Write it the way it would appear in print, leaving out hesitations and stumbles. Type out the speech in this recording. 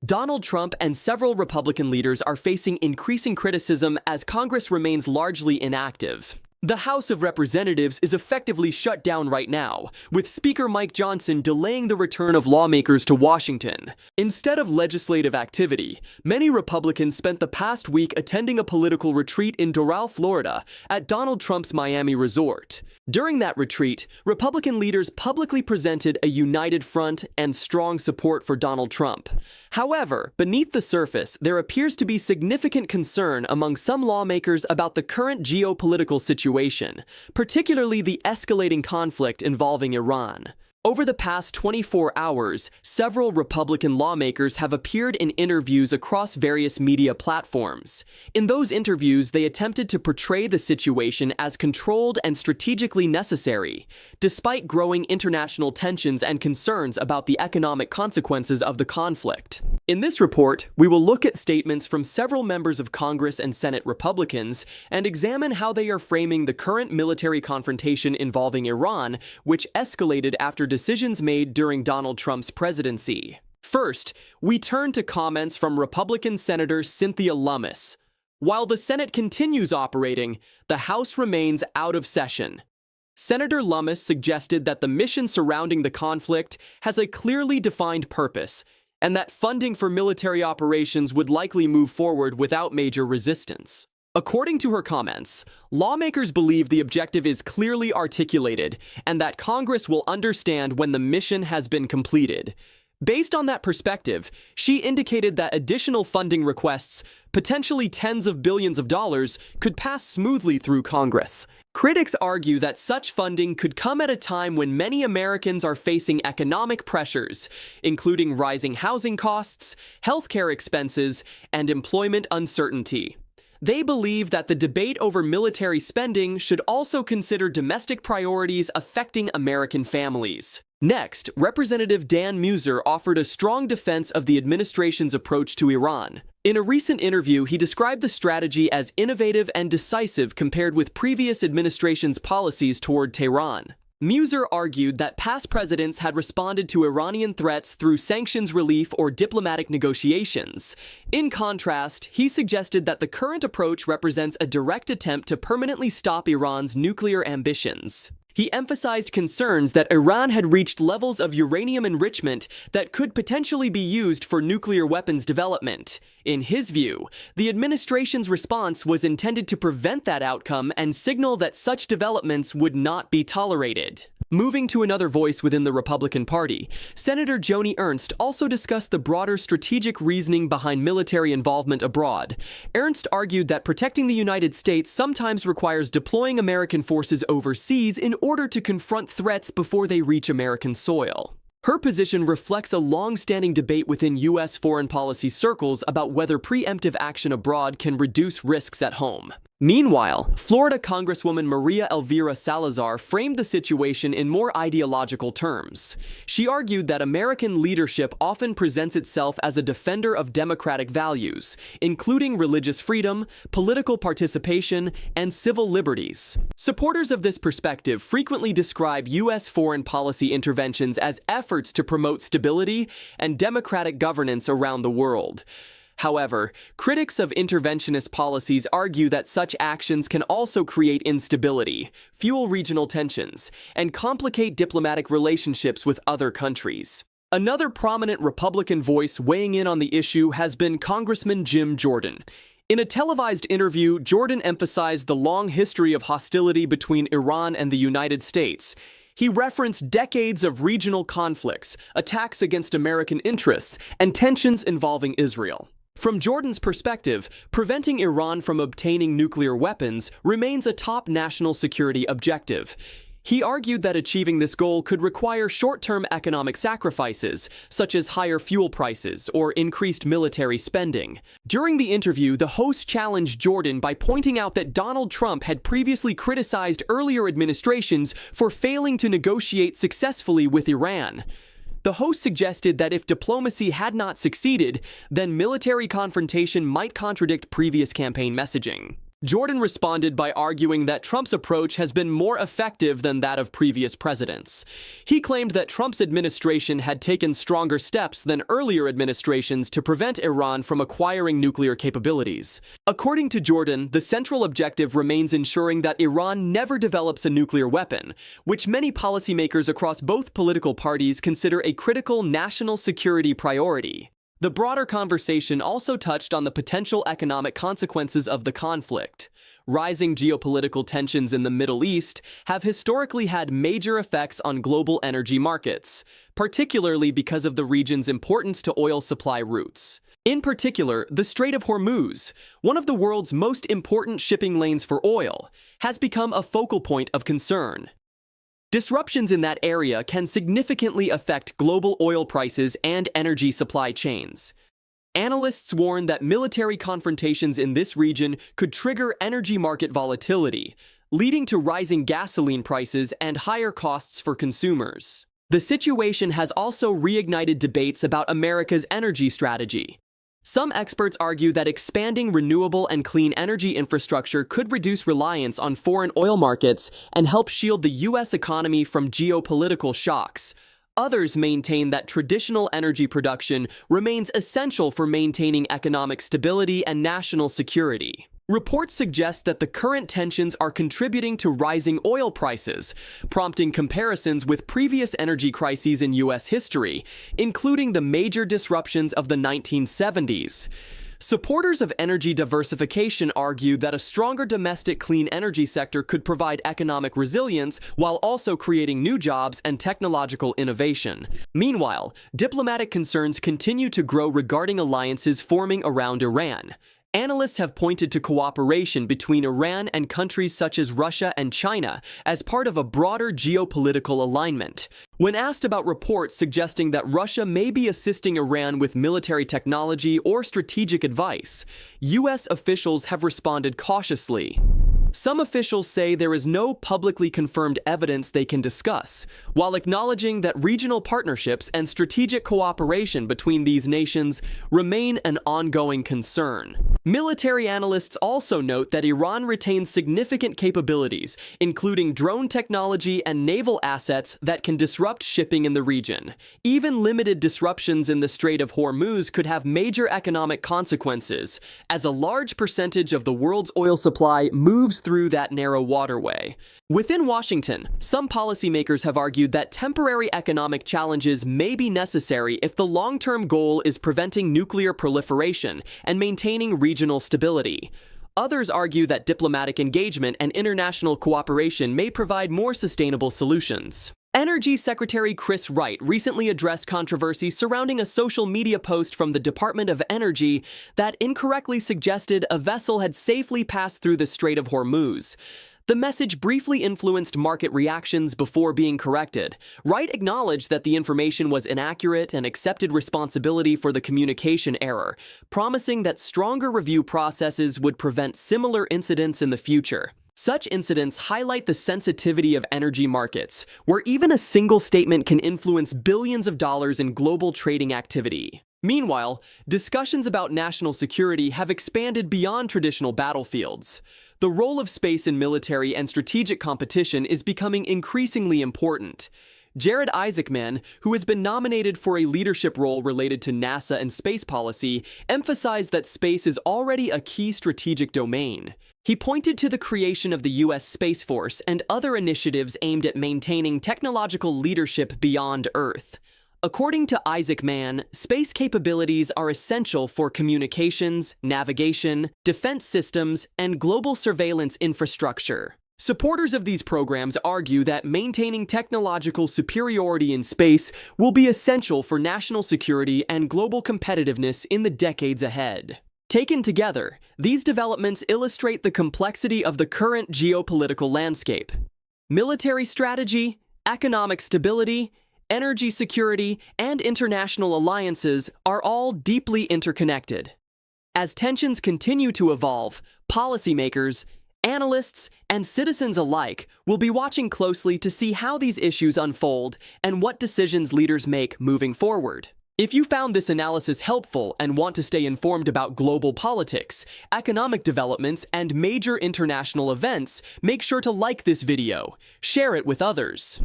Donald Trump and several Republican leaders are facing increasing criticism as Congress remains largely inactive. The House of Representatives is effectively shut down right now, with Speaker Mike Johnson delaying the return of lawmakers to Washington. Instead of legislative activity, many Republicans spent the past week attending a political retreat in Doral, Florida, at Donald Trump's Miami resort. During that retreat, Republican leaders publicly presented a united front and strong support for Donald Trump. However, beneath the surface, there appears to be significant concern among some lawmakers about the current geopolitical situation, particularly the escalating conflict involving Iran. Over the past 24 hours, several Republican lawmakers have appeared in interviews across various media platforms. In those interviews, they attempted to portray the situation as controlled and strategically necessary, despite growing international tensions and concerns about the economic consequences of the conflict. In this report, we will look at statements from several members of Congress and Senate Republicans and examine how they are framing the current military confrontation involving Iran, which escalated after decisions made during Donald Trump's presidency. First, we turn to comments from Republican Senator Cynthia Lummis. While the Senate continues operating, the House remains out of session. Senator Lummis suggested that the mission surrounding the conflict has a clearly defined purpose, and that funding for military operations would likely move forward without major resistance. According to her comments, lawmakers believe the objective is clearly articulated and that Congress will understand when the mission has been completed. Based on that perspective, she indicated that additional funding requests, potentially tens of billions of dollars, could pass smoothly through Congress. Critics argue that such funding could come at a time when many Americans are facing economic pressures, including rising housing costs, healthcare expenses, and employment uncertainty. They believe that the debate over military spending should also consider domestic priorities affecting American families. Next, Representative Dan Muser offered a strong defense of the administration's approach to Iran. In a recent interview, he described the strategy as innovative and decisive compared with previous administrations' policies toward Tehran. Muser argued that past presidents had responded to Iranian threats through sanctions relief or diplomatic negotiations. In contrast, he suggested that the current approach represents a direct attempt to permanently stop Iran's nuclear ambitions. He emphasized concerns that Iran had reached levels of uranium enrichment that could potentially be used for nuclear weapons development. In his view, the administration's response was intended to prevent that outcome and signal that such developments would not be tolerated. Moving to another voice within the Republican Party, Senator Joni Ernst also discussed the broader strategic reasoning behind military involvement abroad. Ernst argued that protecting the United States sometimes requires deploying American forces overseas in order to confront threats before they reach American soil. Her position reflects a long-standing debate within U.S. foreign policy circles about whether preemptive action abroad can reduce risks at home. Meanwhile, Florida Congresswoman Maria Elvira Salazar framed the situation in more ideological terms. She argued that American leadership often presents itself as a defender of democratic values, including religious freedom, political participation, and civil liberties. Supporters of this perspective frequently describe U.S. foreign policy interventions as efforts to promote stability and democratic governance around the world. However, critics of interventionist policies argue that such actions can also create instability, fuel regional tensions, and complicate diplomatic relationships with other countries. Another prominent Republican voice weighing in on the issue has been Congressman Jim Jordan. In a televised interview, Jordan emphasized the long history of hostility between Iran and the United States. He referenced decades of regional conflicts, attacks against American interests, and tensions involving Israel. From Jordan's perspective, preventing Iran from obtaining nuclear weapons remains a top national security objective. He argued that achieving this goal could require short-term economic sacrifices, such as higher fuel prices or increased military spending. During the interview, the host challenged Jordan by pointing out that Donald Trump had previously criticized earlier administrations for failing to negotiate successfully with Iran. The host suggested that if diplomacy had not succeeded, then military confrontation might contradict previous campaign messaging. Jordan responded by arguing that Trump's approach has been more effective than that of previous presidents. He claimed that Trump's administration had taken stronger steps than earlier administrations to prevent Iran from acquiring nuclear capabilities. According to Jordan, the central objective remains ensuring that Iran never develops a nuclear weapon, which many policymakers across both political parties consider a critical national security priority. The broader conversation also touched on the potential economic consequences of the conflict. Rising geopolitical tensions in the Middle East have historically had major effects on global energy markets, particularly because of the region's importance to oil supply routes. In particular, the Strait of Hormuz, one of the world's most important shipping lanes for oil, has become a focal point of concern. Disruptions in that area can significantly affect global oil prices and energy supply chains. Analysts warn that military confrontations in this region could trigger energy market volatility, leading to rising gasoline prices and higher costs for consumers. The situation has also reignited debates about America's energy strategy. Some experts argue that expanding renewable and clean energy infrastructure could reduce reliance on foreign oil markets and help shield the U.S. economy from geopolitical shocks. Others maintain that traditional energy production remains essential for maintaining economic stability and national security. Reports suggest that the current tensions are contributing to rising oil prices, prompting comparisons with previous energy crises in U.S. history, including the major disruptions of the 1970s. Supporters of energy diversification argue that a stronger domestic clean energy sector could provide economic resilience while also creating new jobs and technological innovation. Meanwhile, diplomatic concerns continue to grow regarding alliances forming around Iran. Analysts have pointed to cooperation between Iran and countries such as Russia and China as part of a broader geopolitical alignment. When asked about reports suggesting that Russia may be assisting Iran with military technology or strategic advice, U.S. officials have responded cautiously. Some officials say there is no publicly confirmed evidence they can discuss, while acknowledging that regional partnerships and strategic cooperation between these nations remain an ongoing concern. Military analysts also note that Iran retains significant capabilities, including drone technology and naval assets that can disrupt shipping in the region. Even limited disruptions in the Strait of Hormuz could have major economic consequences, as a large percentage of the world's oil supply moves through that narrow waterway. Within Washington, some policymakers have argued that temporary economic challenges may be necessary if the long-term goal is preventing nuclear proliferation and maintaining regional stability. Others argue that diplomatic engagement and international cooperation may provide more sustainable solutions. Energy Secretary Chris Wright recently addressed controversy surrounding a social media post from the Department of Energy that incorrectly suggested a vessel had safely passed through the Strait of Hormuz. The message briefly influenced market reactions before being corrected. Wright acknowledged that the information was inaccurate and accepted responsibility for the communication error, promising that stronger review processes would prevent similar incidents in the future. Such incidents highlight the sensitivity of energy markets, where even a single statement can influence billions of dollars in global trading activity. Meanwhile, discussions about national security have expanded beyond traditional battlefields. The role of space in military and strategic competition is becoming increasingly important. Jared Isaacman, who has been nominated for a leadership role related to NASA and space policy, emphasized that space is already a key strategic domain. He pointed to the creation of the U.S. Space Force and other initiatives aimed at maintaining technological leadership beyond Earth. According to Isaacman, space capabilities are essential for communications, navigation, defense systems, and global surveillance infrastructure. Supporters of these programs argue that maintaining technological superiority in space will be essential for national security and global competitiveness in the decades ahead. Taken together, these developments illustrate the complexity of the current geopolitical landscape. Military strategy, economic stability, energy security, and international alliances are all deeply interconnected. As tensions continue to evolve, policymakers, analysts, and citizens alike will be watching closely to see how these issues unfold and what decisions leaders make moving forward. If you found this analysis helpful and want to stay informed about global politics, economic developments, and major international events, make sure to like this video, share it with others.